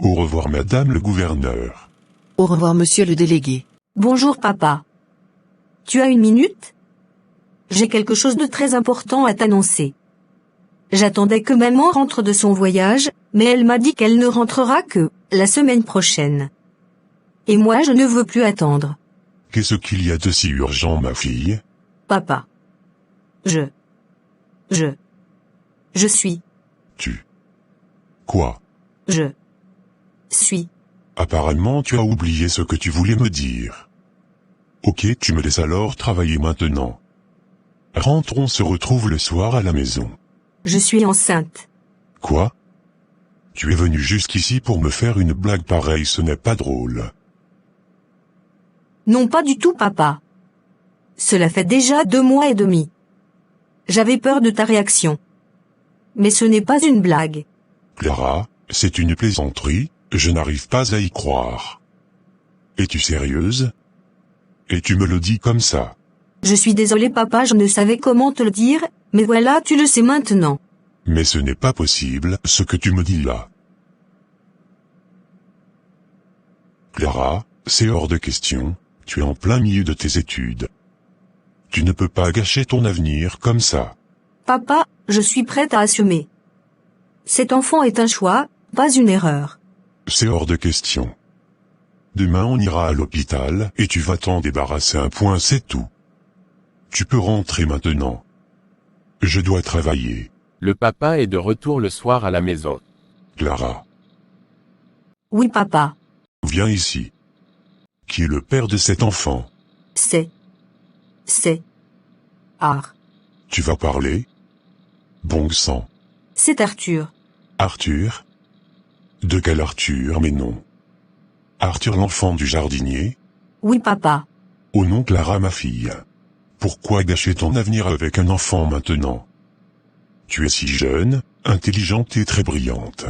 Au revoir madame le gouverneur. Au revoir monsieur le délégué. Bonjour papa. Tu as une minute? J'ai quelque chose de très important à t'annoncer. J'attendais que maman rentre de son voyage, mais elle m'a dit qu'elle ne rentrera que la semaine prochaine. Et moi je ne veux plus attendre. Qu'est-ce qu'il y a de si urgent ma fille? Papa. Je suis. Tu. Quoi? Je suis. Apparemment tu as oublié ce que tu voulais me dire. Ok, tu me laisses alors travailler maintenant. Rentrons se retrouve le soir à la maison. Je suis enceinte. Quoi? Tu es venu jusqu'ici pour me faire une blague pareille, ce n'est pas drôle. Non pas du tout papa. Cela fait déjà 2 mois et demi. J'avais peur de ta réaction. Mais ce n'est pas une blague. Clara, c'est une plaisanterie, je n'arrive pas à y croire. Es-tu sérieuse? Et tu me le dis comme ça? Je suis désolé papa, je ne savais comment te le dire, mais voilà, tu le sais maintenant. Mais ce n'est pas possible, ce que tu me dis là. Clara, c'est hors de question, tu es en plein milieu de tes études. Tu ne peux pas gâcher ton avenir comme ça. Papa, je suis prête à assumer. Cet enfant est un choix, pas une erreur. C'est hors de question. Demain on ira à l'hôpital et tu vas t'en débarrasser un point, c'est tout. Tu peux rentrer maintenant. Je dois travailler. Le papa est de retour le soir à la maison. Clara, Oui papa, viens ici. Qui est le père de cet enfant? c'est... Ar. Tu vas parler? Bon sang. C'est Arthur. Arthur? De quel Arthur? Mais non. Arthur l'enfant du jardinier? Oui papa. Oh non Clara ma fille. Pourquoi gâcher ton avenir avec un enfant maintenant? Tu es si jeune, intelligente et très brillante.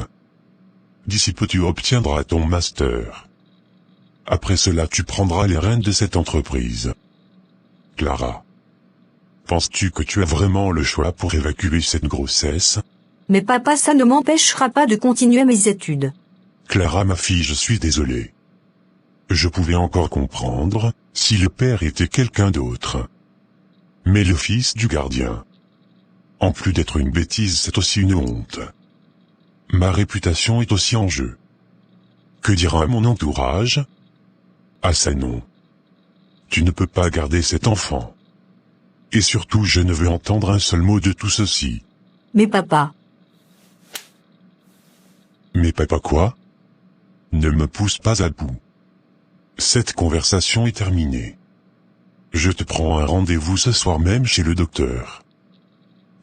D'ici peu tu obtiendras ton master. Après cela tu prendras les rênes de cette entreprise. Clara. Penses-tu que tu as vraiment le choix pour évacuer cette grossesse? Mais papa, ça ne m'empêchera pas de continuer mes études. Clara ma fille, je suis désolé. Je pouvais encore comprendre, si le père était quelqu'un d'autre. Mais le fils du gardien. En plus d'être une bêtise, c'est aussi une honte. Ma réputation est aussi en jeu. Que dira mon entourage? Ah ça non. Tu ne peux pas garder cet enfant. Et surtout je ne veux entendre un seul mot de tout ceci. Mais papa. Mais papa quoi? Ne me pousse pas à bout. Cette conversation est terminée. Je te prends un rendez-vous ce soir même chez le docteur.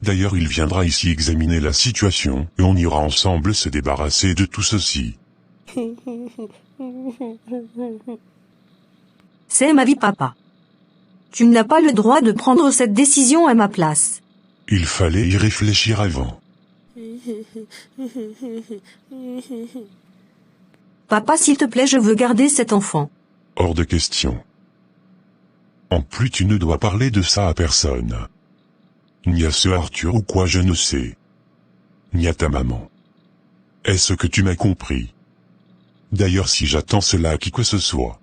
D'ailleurs il viendra ici examiner la situation et on ira ensemble se débarrasser de tout ceci. C'est ma vie papa. Tu n'as pas le droit de prendre cette décision à ma place. Il fallait y réfléchir avant. Papa s'il te plaît, je veux garder cet enfant. Hors de question. En plus tu ne dois parler de ça à personne. Ni à ce Arthur ou quoi je ne sais. Ni à ta maman. Est-ce que tu m'as compris? D'ailleurs si j'attends cela à qui que ce soit,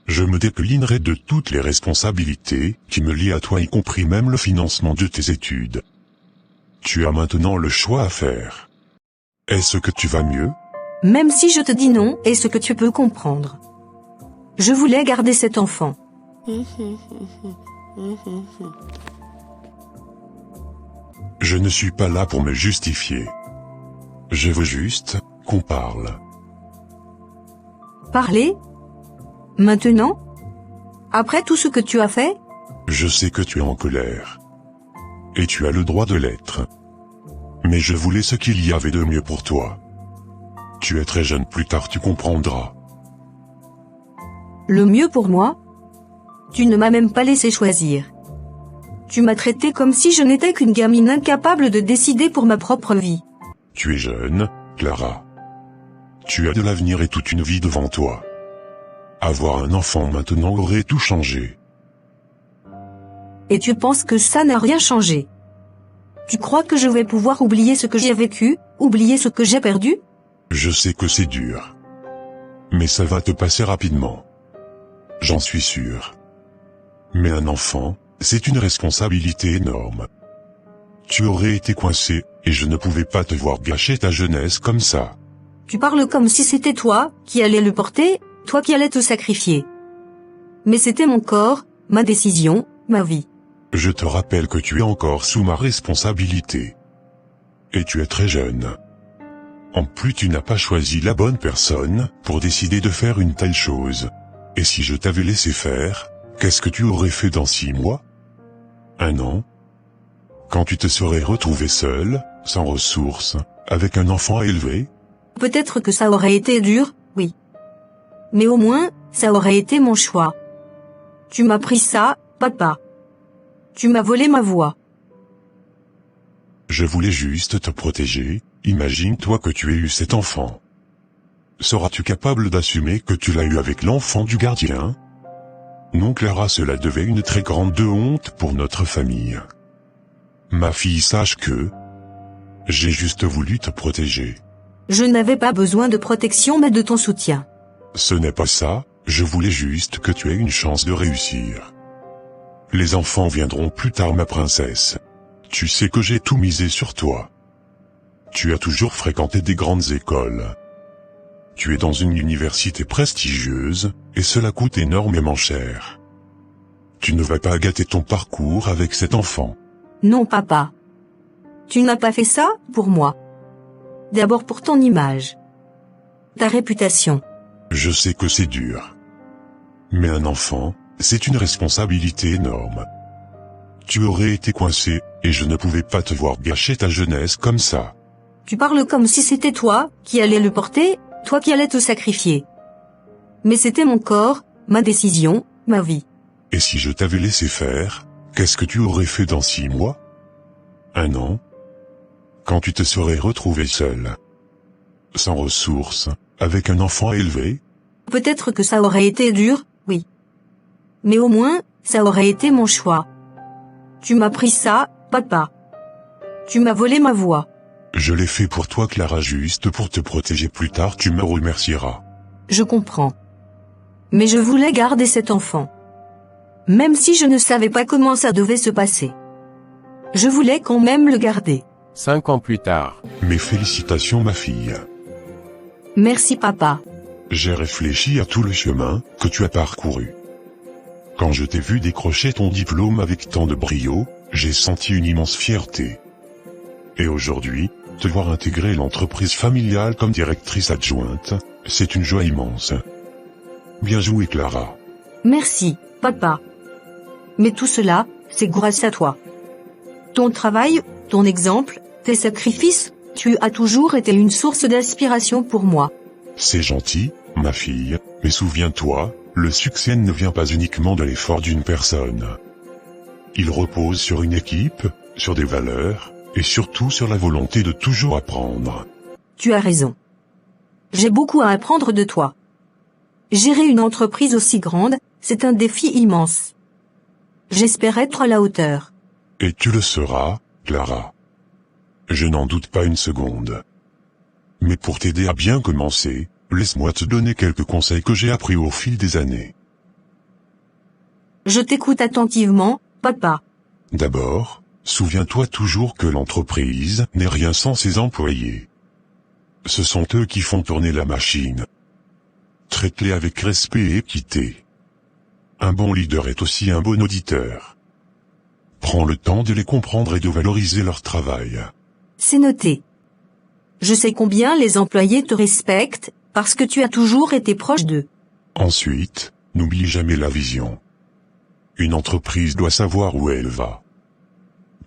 je me déclinerai de toutes les responsabilités qui me lient à toi, y compris même le financement de tes études. Tu as maintenant le choix à faire. Est-ce que tu vas mieux? Même si je te dis non, est-ce que tu peux comprendre? Je voulais garder cet enfant. Je ne suis pas là pour me justifier. Je veux juste qu'on parle. Parler? Maintenant? Après tout ce que tu as fait? Je sais que tu es en colère. Et tu as le droit de l'être. Mais je voulais ce qu'il y avait de mieux pour toi. Tu es très jeune, plus tard tu comprendras. Le mieux pour moi? Tu ne m'as même pas laissé choisir. Tu m'as traité comme si je n'étais qu'une gamine incapable de décider pour ma propre vie. Tu es jeune, Clara. Tu as de l'avenir et toute une vie devant toi. Avoir un enfant maintenant aurait tout changé. Et tu penses que ça n'a rien changé? Tu crois que je vais pouvoir oublier ce que j'ai vécu, oublier ce que j'ai perdu? Je sais que c'est dur. Mais ça va te passer rapidement. J'en suis sûr. Mais un enfant, c'est une responsabilité énorme. Tu aurais été coincé, et je ne pouvais pas te voir gâcher ta jeunesse comme ça. Tu parles comme si c'était toi qui allais le porter, toi qui allais te sacrifier. Mais c'était mon corps, ma décision, ma vie. Je te rappelle que tu es encore sous ma responsabilité. Et tu es très jeune. En plus, tu n'as pas choisi la bonne personne pour décider de faire une telle chose. Et si je t'avais laissé faire, qu'est-ce que tu aurais fait dans 6 mois? 1 an? Quand tu te serais retrouvé seul, sans ressources, avec un enfant à élever? Peut-être que ça aurait été dur, oui. Mais au moins, ça aurait été mon choix. Tu m'as pris ça, papa. Tu m'as volé ma voix. Je voulais juste te protéger, imagine-toi que tu aies eu cet enfant. Seras-tu capable d'assumer que tu l'as eu avec l'enfant du gardien? Non Clara, cela devait une très grande honte pour notre famille. Ma fille, sache que j'ai juste voulu te protéger. Je n'avais pas besoin de protection mais de ton soutien. Ce n'est pas ça, je voulais juste que tu aies une chance de réussir. Les enfants viendront plus tard ma princesse. Tu sais que j'ai tout misé sur toi. Tu as toujours fréquenté des grandes écoles. Tu es dans une université prestigieuse, et cela coûte énormément cher. Tu ne vas pas gâter ton parcours avec cet enfant. Non papa. Tu n'as pas fait ça pour moi. D'abord pour ton image. Ta réputation. Je sais que c'est dur. Mais un enfant, c'est une responsabilité énorme. Tu aurais été coincé, et je ne pouvais pas te voir gâcher ta jeunesse comme ça. Tu parles comme si c'était toi qui allais le porter, toi qui allais te sacrifier. Mais c'était mon corps, ma décision, ma vie. Et si je t'avais laissé faire, qu'est-ce que tu aurais fait dans 6 mois? 1 an? Quand tu te serais retrouvé seul, sans ressources, avec un enfant à élever? Peut-être que ça aurait été dur, oui. Mais au moins, ça aurait été mon choix. Tu m'as pris ça, papa. Tu m'as volé ma voix. Je l'ai fait pour toi Clara, juste pour te protéger, plus tard tu me remercieras. Je comprends. Mais je voulais garder cet enfant. Même si je ne savais pas comment ça devait se passer. Je voulais quand même le garder. 5 ans plus tard. Mes félicitations ma fille. Merci papa. J'ai réfléchi à tout le chemin que tu as parcouru. Quand je t'ai vu décrocher ton diplôme avec tant de brio, j'ai senti une immense fierté. Et aujourd'hui, te voir intégrer l'entreprise familiale comme directrice adjointe, c'est une joie immense. Bien joué Clara. Merci, papa. Mais tout cela, c'est grâce à toi. Ton travail, ton exemple, tes sacrifices, tu as toujours été une source d'inspiration pour moi. C'est gentil, ma fille, mais souviens-toi, le succès ne vient pas uniquement de l'effort d'une personne. Il repose sur une équipe, sur des valeurs, et surtout sur la volonté de toujours apprendre. Tu as raison. J'ai beaucoup à apprendre de toi. Gérer une entreprise aussi grande, c'est un défi immense. J'espère être à la hauteur. Et tu le seras, Clara. Je n'en doute pas une seconde. Mais pour t'aider à bien commencer, laisse-moi te donner quelques conseils que j'ai appris au fil des années. Je t'écoute attentivement, papa. D'abord, souviens-toi toujours que l'entreprise n'est rien sans ses employés. Ce sont eux qui font tourner la machine. Traite-les avec respect et équité. Un bon leader est aussi un bon auditeur. Prends le temps de les comprendre et de valoriser leur travail. C'est noté. Je sais combien les employés te respectent, parce que tu as toujours été proche d'eux. Ensuite, n'oublie jamais la vision. Une entreprise doit savoir où elle va.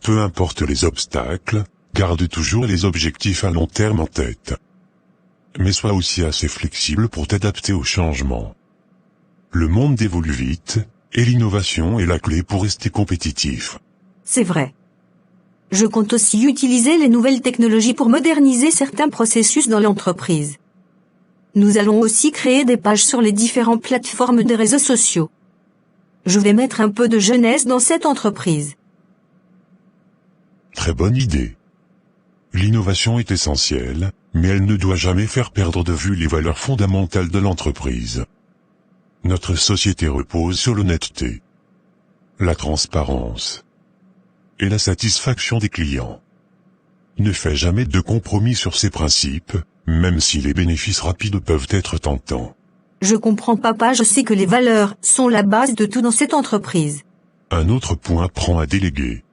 Peu importe les obstacles, garde toujours les objectifs à long terme en tête. Mais sois aussi assez flexible pour t'adapter au changement. Le monde évolue vite, et l'innovation est la clé pour rester compétitif. C'est vrai. Je compte aussi utiliser les nouvelles technologies pour moderniser certains processus dans l'entreprise. Nous allons aussi créer des pages sur les différentes plateformes des réseaux sociaux. Je vais mettre un peu de jeunesse dans cette entreprise. Très bonne idée. L'innovation est essentielle, mais elle ne doit jamais faire perdre de vue les valeurs fondamentales de l'entreprise. Notre société repose sur l'honnêteté, la transparence et la satisfaction des clients. Ne fais jamais de compromis sur ces principes, même si les bénéfices rapides peuvent être tentants. Je comprends papa, je sais que les valeurs sont la base de tout dans cette entreprise. Un autre point prend à déléguer.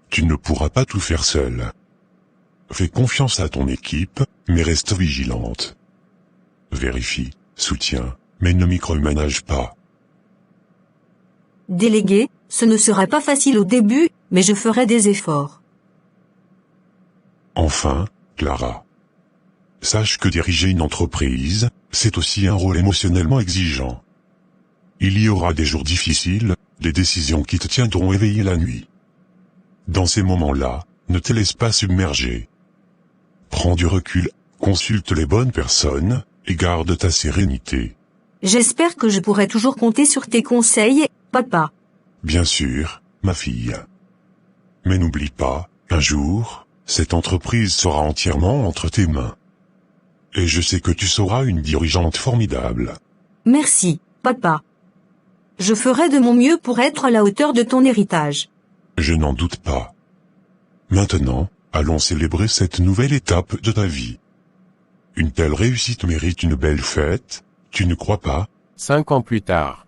Tu ne pourras pas tout faire seul. Fais confiance à ton équipe, mais reste vigilante. Vérifie, soutiens, mais ne micromanage pas. Déléguer, ce ne sera pas facile au début, mais je ferai des efforts. Enfin, Clara. Sache que diriger une entreprise, c'est aussi un rôle émotionnellement exigeant. Il y aura des jours difficiles, des décisions qui te tiendront éveillé la nuit. Dans ces moments-là, ne te laisse pas submerger. Prends du recul, consulte les bonnes personnes, et garde ta sérénité. J'espère que je pourrai toujours compter sur tes conseils, papa. Bien sûr, ma fille. Mais n'oublie pas, un jour, cette entreprise sera entièrement entre tes mains. Et je sais que tu seras une dirigeante formidable. Merci, papa. Je ferai de mon mieux pour être à la hauteur de ton héritage. Je n'en doute pas. Maintenant, allons célébrer cette nouvelle étape de ta vie. Une telle réussite mérite une belle fête, tu ne crois pas ? 5 ans plus tard.